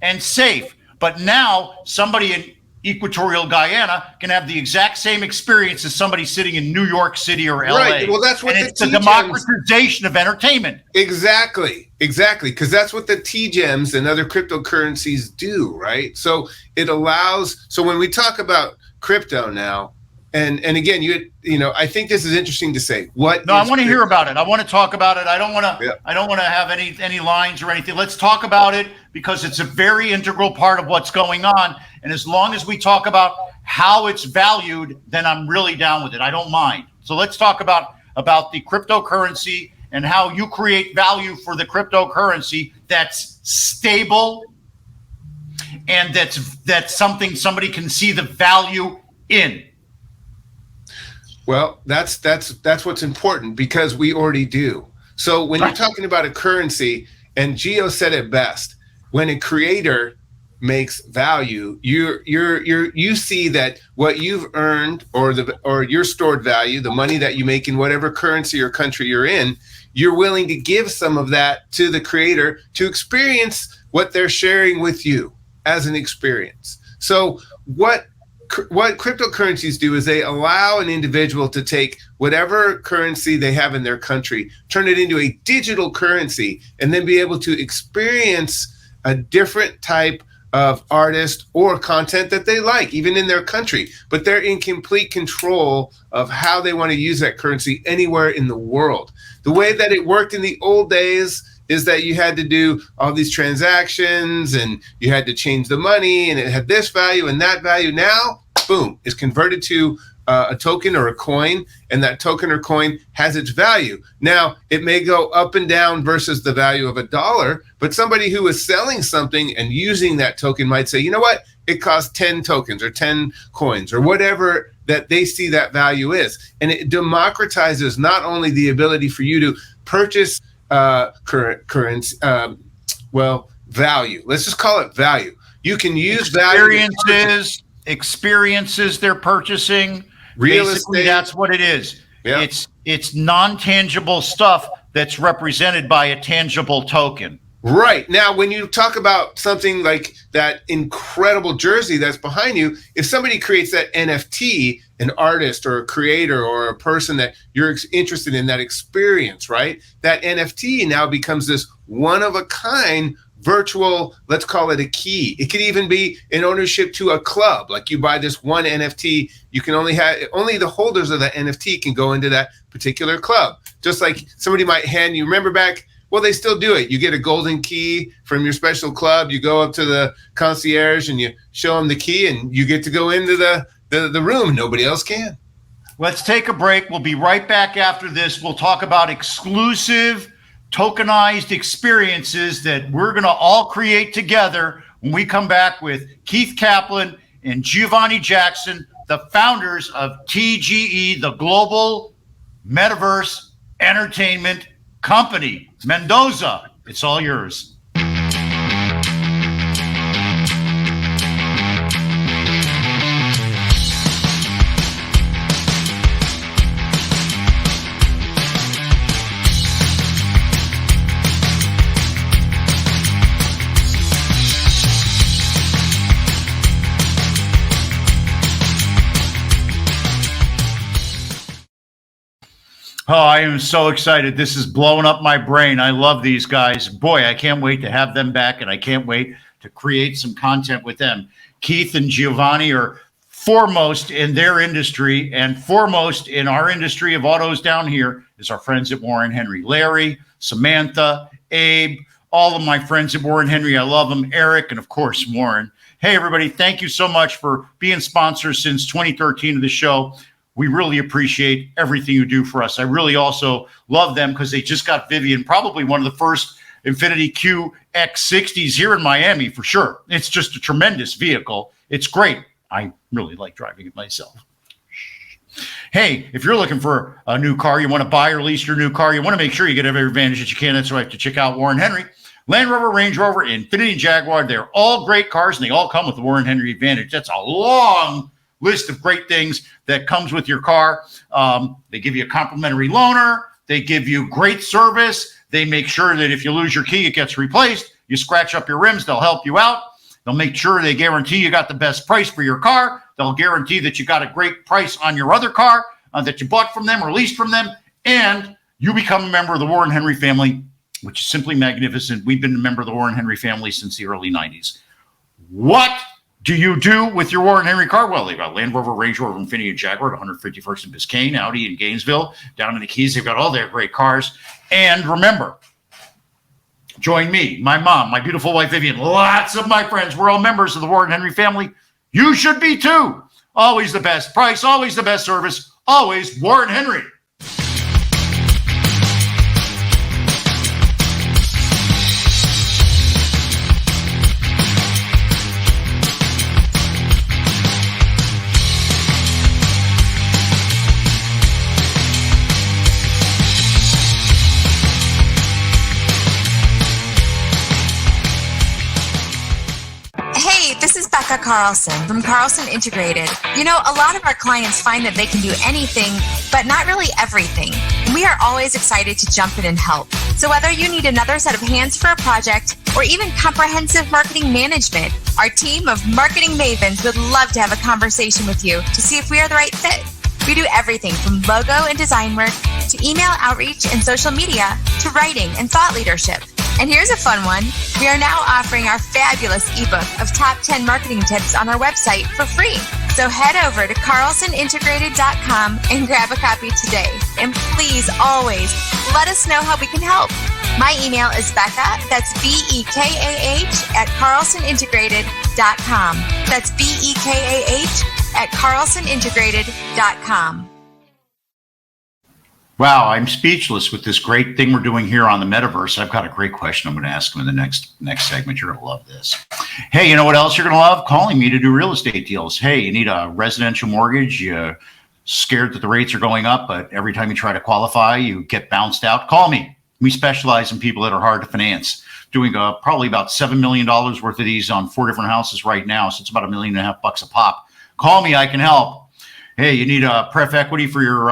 and safe. But now somebody in equatorial Guyana can have the exact same experience as somebody sitting in New York City or LA. Right. Well, that's what it's the democratization of entertainment. Exactly. Because that's what the TGEMs and other cryptocurrencies do, right? So it allows. So when we talk about crypto now, and again, you know, I think this is interesting to say. I want to hear about it. I want to talk about it. I don't want to. Yeah. I don't want to have any lines or anything. Let's talk about it because it's a very integral part of what's going on. And as long as we talk about how it's valued, then I'm really down with it. I don't mind. So let's talk about the cryptocurrency and how you create value for the cryptocurrency that's stable and that's something somebody can see the value in. Well, that's what's important because we already do. So when you're talking about a currency, and Gio said it best, when a creator makes value, you see that what you've earned or your stored value, the money that you make in whatever currency or country you're in, you're willing to give some of that to the creator to experience what they're sharing with you as an experience. So what cryptocurrencies do is they allow an individual to take whatever currency they have in their country, turn it into a digital currency, and then be able to experience a different type of artist or content that they like, even in their country. But they're in complete control of how they want to use that currency anywhere in the world. The way that it worked in the old days is that you had to do all these transactions and you had to change the money and it had this value and that value. Now, boom, it's converted to a token or a coin, and that token or coin has its value. Now, it may go up and down versus the value of $1, but somebody who is selling something and using that token might say, you know what, it costs 10 tokens or 10 coins or whatever that they see that value is. And it democratizes not only the ability for you to purchase currency, value. Let's just call it value. You can use experiences they're purchasing. Real Basically, estate. that's what it is. Yeah. It's non-tangible stuff that's represented by a tangible token. Right. Now, when you talk about something like that incredible jersey that's behind you, if somebody creates that NFT, an artist or a creator or a person that you're interested in that experience, right? That NFT now becomes this one-of-a-kind virtual, let's call it a key. It could even be an ownership to a club. Like you buy this one NFT, you can only the holders of that NFT can go into that particular club. Just like somebody might hand you, remember back, well, they still do it. You get a golden key from your special club. You go up to the concierge and you show them the key and you get to go into the room. Nobody else can. Let's take a break. We'll be right back after this. We'll talk about exclusive tokenized experiences that we're going to all create together when we come back with Keith Kaplan and Giovanni Jackson, the founders of TGE, the Global Metaverse Entertainment Company. Mendoza, it's all yours. Oh, I am so excited. This is blowing up my brain. I love these guys. Boy, I can't wait to have them back, and I can't wait to create some content with them. Keith and Giovanni are foremost in their industry, and foremost in our industry of autos down here is our friends at Warren Henry. Larry, Samantha, Abe, all of my friends at Warren Henry. I love them. Eric, and of course, Warren. Hey, everybody, thank you so much for being sponsors since 2013 of the show. We really appreciate everything you do for us. I really also love them because they just got Vivian, probably one of the first Infiniti QX60s here in Miami for sure. It's just a tremendous vehicle. It's great. I really like driving it myself. Hey, if you're looking for a new car, you want to buy or lease your new car, you want to make sure you get every advantage that you can. That's why you have to check out Warren Henry. Land Rover, Range Rover, Infiniti, Jaguar. They're all great cars, and they all come with the Warren Henry Advantage. That's a long list of great things that comes with your car. They give you a complimentary loaner. They give you great service. They make sure that if you lose your key, it gets replaced. You scratch up your rims, they'll help you out. They'll make sure they guarantee you got the best price for your car. They'll guarantee that you got a great price on your other car that you bought from them or leased from them. And you become a member of the Warren Henry family, which is simply magnificent. We've been a member of the Warren Henry family since the early 90s. What do you do with your Warren Henry car? Well, they've got Land Rover, Range Rover, Infiniti, and Jaguar at 151st and Biscayne, Audi in Gainesville, down in the Keys. They've got all their great cars. And remember, join me, my mom, my beautiful wife, Vivian, lots of my friends. We're all members of the Warren Henry family. You should be too. Always the best price, always the best service, always Warren Henry. Carlson from Carlson Integrated. You know, a lot of our clients find that they can do anything, but not really everything. We are always excited to jump in and help. So whether you need another set of hands for a project or even comprehensive marketing management, our team of marketing mavens would love to have a conversation with you to see if we are the right fit. We do everything from logo and design work to email outreach and social media to writing and thought leadership. And here's a fun one. We are now offering our fabulous ebook of top 10 marketing tips on our website for free. So head over to carlsonintegrated.com and grab a copy today. And please always let us know how we can help. My email is Becca, that's BEKAH at carlsonintegrated.com. That's BEKAH at carlsonintegrated.com. Wow, I'm speechless with this great thing we're doing here on the Metaverse. I've got a great question I'm going to ask them in the next segment. You're going to love this. Hey, you know what else you're going to love? Calling me to do real estate deals. Hey, you need a residential mortgage. You're scared that the rates are going up, but every time you try to qualify, you get bounced out. Call me. We specialize in people that are hard to finance. Doing probably about $7 million worth of these on 4 different houses right now. So it's about $1.5 million a pop. Call me. I can help. Hey, you need a pref equity for your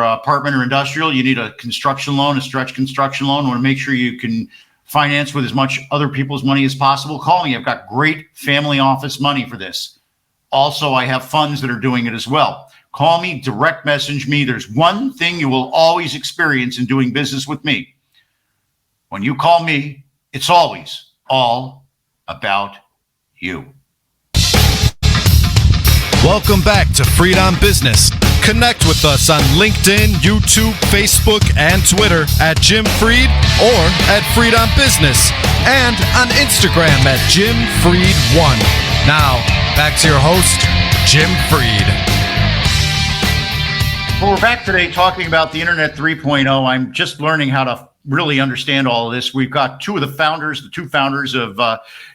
apartment or industrial. You need a construction loan, a stretch construction loan. Want to make sure you can finance with as much other people's money as possible. Call me. I've got great family office money for this. Also, I have funds that are doing it as well. Call me, direct message me. There's one thing you will always experience in doing business with me. When you call me, it's always all about you. Welcome back to Freedom Business. Connect with us on LinkedIn, YouTube, Facebook, and Twitter at Jim Freed or at Freedom Business, and on Instagram at Jim Freed1. Now, back to your host, Jim Freed. Well, we're back today talking about the Internet 3.0. I'm just learning how to really understand all of this. We've got two founders of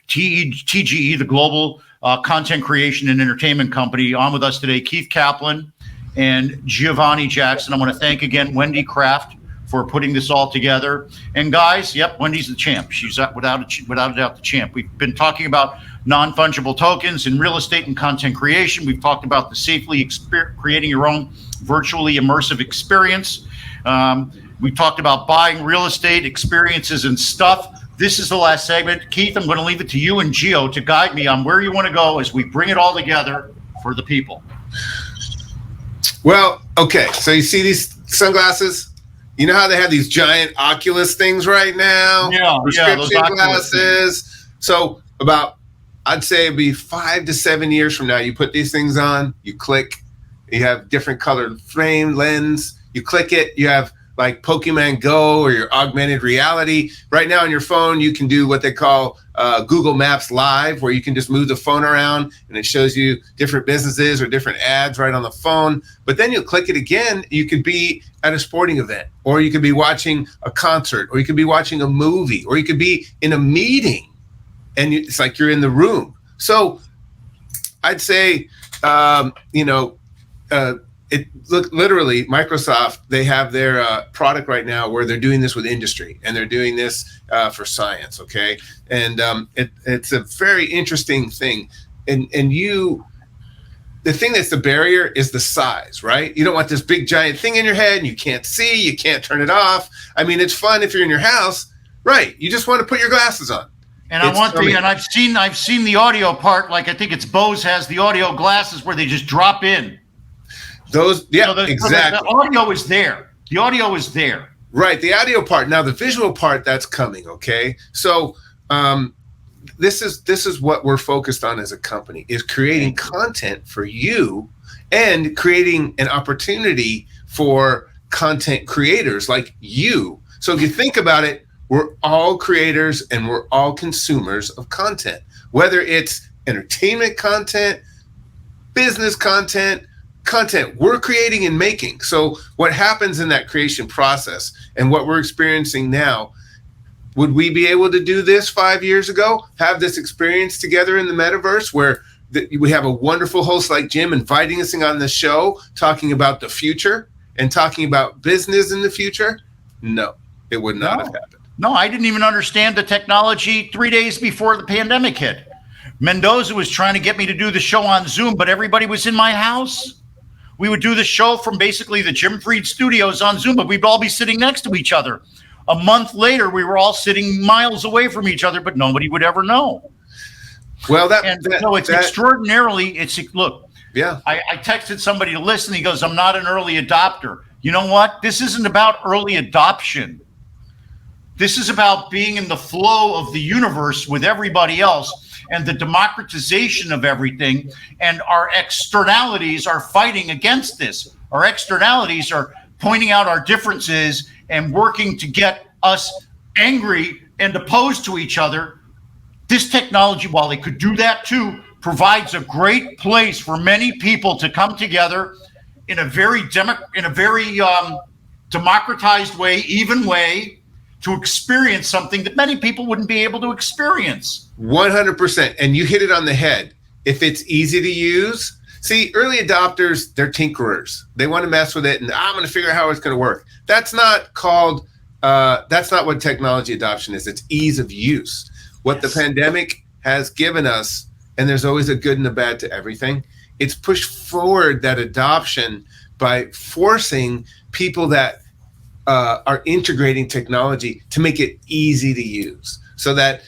TGE, the global content creation and entertainment company, on with us today, Keith Kaplan and Giovanni Jackson. I want to thank again Wendy Kraft for putting this all together. And guys, yep, Wendy's the champ. She's without a doubt the champ. We've been talking about non-fungible tokens in real estate and content creation. We've talked about the safely creating your own virtually immersive experience. We talked about buying real estate experiences and stuff. This is the last segment. Keith, I'm going to leave it to you and Gio to guide me on where you want to go as we bring it all together for the people. Well, okay. So you see these sunglasses? You know how they have these giant Oculus things right now? Yeah, those glasses. So I'd say it'd be 5 to 7 years from now, you put these things on, you click, you have different colored frame lens, you click it, you have like Pokemon Go or your augmented reality. Right now on your phone, you can do what they call Google Maps Live, where you can just move the phone around and it shows you different businesses or different ads right on the phone. But then you'll click it again, you could be at a sporting event, or you could be watching a concert, or you could be watching a movie, or you could be in a meeting. And it's like you're in the room. So I'd say, literally Microsoft, they have their product right now where they're doing this with industry, and they're doing this for science. Okay. And it's a very interesting thing. And the thing that's the barrier is the size, right? You don't want this big giant thing in your head and you can't see, you can't turn it off. I mean, it's fun if you're in your house, right? You just want to put your glasses on. And I've seen the audio part. Like, I think it's Bose has the audio glasses where they just drop in. Those, yeah, exactly. The audio is there. The audio is there. Right, the audio part. Now the visual part, that's coming. Okay, so this is what we're focused on as a company, is creating content for you and creating an opportunity for content creators like you. So if you think about it, we're all creators and we're all consumers of content, whether it's entertainment content, business content we're creating and making. So what happens in that creation process and what we're experiencing now, would we be able to do this 5 years ago, have this experience together in the metaverse where we have a wonderful host like Jim inviting us on the show, talking about the future and talking about business in the future? No, it would not have happened. No, I didn't even understand the technology 3 days before the pandemic hit. Mendoza was trying to get me to do the show on Zoom, but everybody was in my house. We would do the show from basically the Jim Fried studios on Zoom, but we'd all be sitting next to each other. A month later, we were all sitting miles away from each other, but nobody would ever know. Well, extraordinarily, look, yeah. I texted somebody to listen. He goes, I'm not an early adopter. You know what? This isn't about early adoption. This is about being in the flow of the universe with everybody else and the democratization of everything. And our externalities are fighting against this. Our externalities are pointing out our differences and working to get us angry and opposed to each other. This technology, while it could do that too, provides a great place for many people to come together in a very democratized way, even way, to experience something that many people wouldn't be able to experience. 100%. And you hit it on the head. If it's easy to use, see, early adopters, they're tinkerers. They want to mess with it and I'm going to figure out how it's going to work. That's not what technology adoption is. It's ease of use. What the pandemic has given us, and there's always a good and a bad to everything, it's pushed forward that adoption by forcing people that are integrating technology to make it easy to use, so that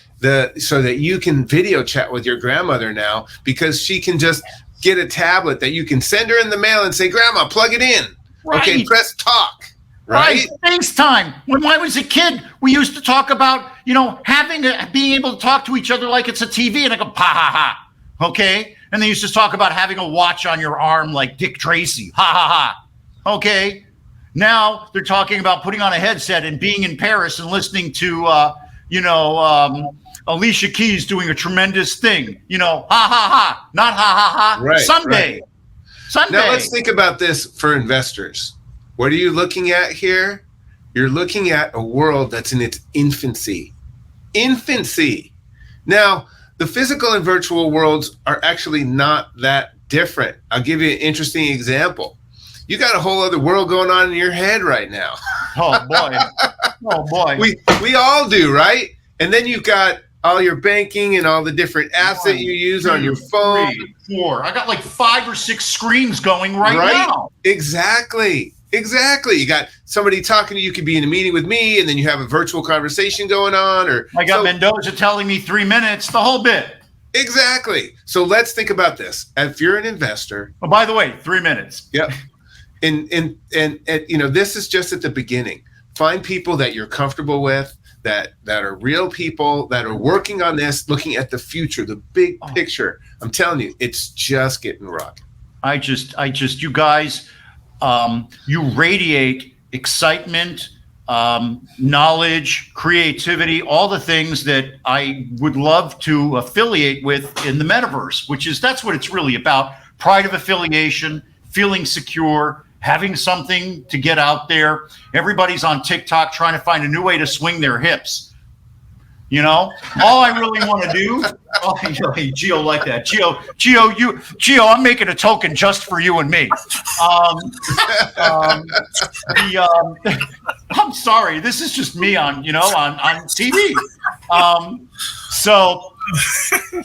you can video chat with your grandmother now, because she can just get a tablet that you can send her in the mail and say, Grandma, plug it in. Right. Okay, press talk. Right. FaceTime. When I was a kid, we used to talk about, being able to talk to each other like it's a TV, and I go, ha ha ha. Okay. And they used to talk about having a watch on your arm like Dick Tracy. Ha ha ha. Okay. Now they're talking about putting on a headset and being in Paris and listening to, Alicia Keys doing a tremendous thing. Ha ha ha. Not ha ha ha. Right, someday. Right. Sunday. Now let's think about this for investors. What are you looking at here? You're looking at a world that's in its infancy. Infancy. Now, the physical and virtual worlds are actually not that different. I'll give you an interesting example. You got a whole other world going on in your head right now. Oh boy. Oh boy. We all do, right? And then you've got all your banking and all the different apps that you use on your phone. 3, 4. I got like 5 or 6 screens going right now. Exactly. You got somebody talking to you, could be in a meeting with me, and then you have a virtual conversation going on. Or I got Mendoza telling me 3 minutes, the whole bit. Exactly. So let's think about this. If you're an investor. Oh, by the way, 3 minutes. Yep. And this is just at the beginning. Find people that you're comfortable with, that are real people that are working on this, looking at the future, the big picture. I'm telling you, it's just getting rocked. I just, you guys, you radiate excitement, knowledge, creativity, all the things that I would love to affiliate with in the metaverse, that's what it's really about. Pride of affiliation, feeling secure, having something to get out there. Everybody's on TikTok trying to find a new way to swing their hips. All I really want to do. Oh, Gio like that. Gio, I'm making a token just for you and me. I'm sorry. This is just me on TV.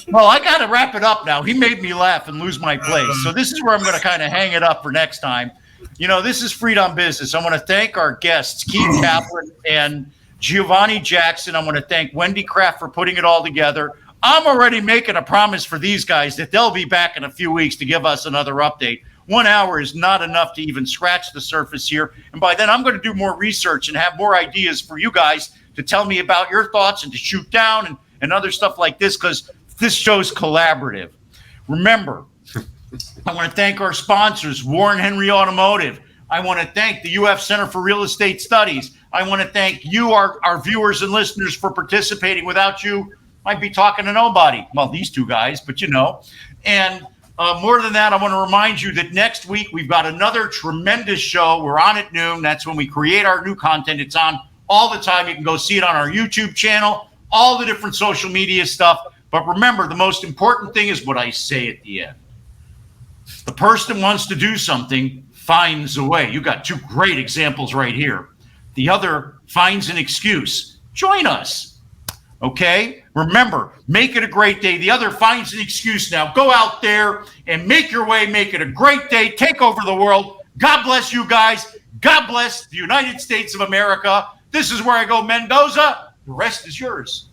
Well, I got to wrap it up now. He made me laugh and lose my place. So this is where I'm going to kind of hang it up for next time. This is Freed on Business. I want to thank our guests, Keith Kaplan and Giovanni Jackson. I want to thank Wendy Kraft for putting it all together. I'm already making a promise for these guys that they'll be back in a few weeks to give us another update. 1 hour is not enough to even scratch the surface here. And by then, I'm going to do more research and have more ideas for you guys to tell me about your thoughts and to shoot down and other stuff like this, because this show's collaborative. Remember, I want to thank our sponsors, Warren Henry Automotive. I want to thank the UF Center for Real Estate Studies. I want to thank you, our viewers and listeners, for participating. Without you, I'd be talking to nobody. Well, these two guys, but And more than that, I want to remind you that next week we've got another tremendous show. We're on at noon. That's when we create our new content. It's on all the time. You can go see it on our YouTube channel, all the different social media stuff. But remember, the most important thing is what I say at the end. The person that wants to do something finds a way. You got 2 great examples right here. The other finds an excuse. Join us. Okay? Remember, make it a great day. The other finds an excuse now. Go out there and make your way. Make it a great day. Take over the world. God bless you guys. God bless the United States of America. This is where I go, Mendoza. The rest is yours.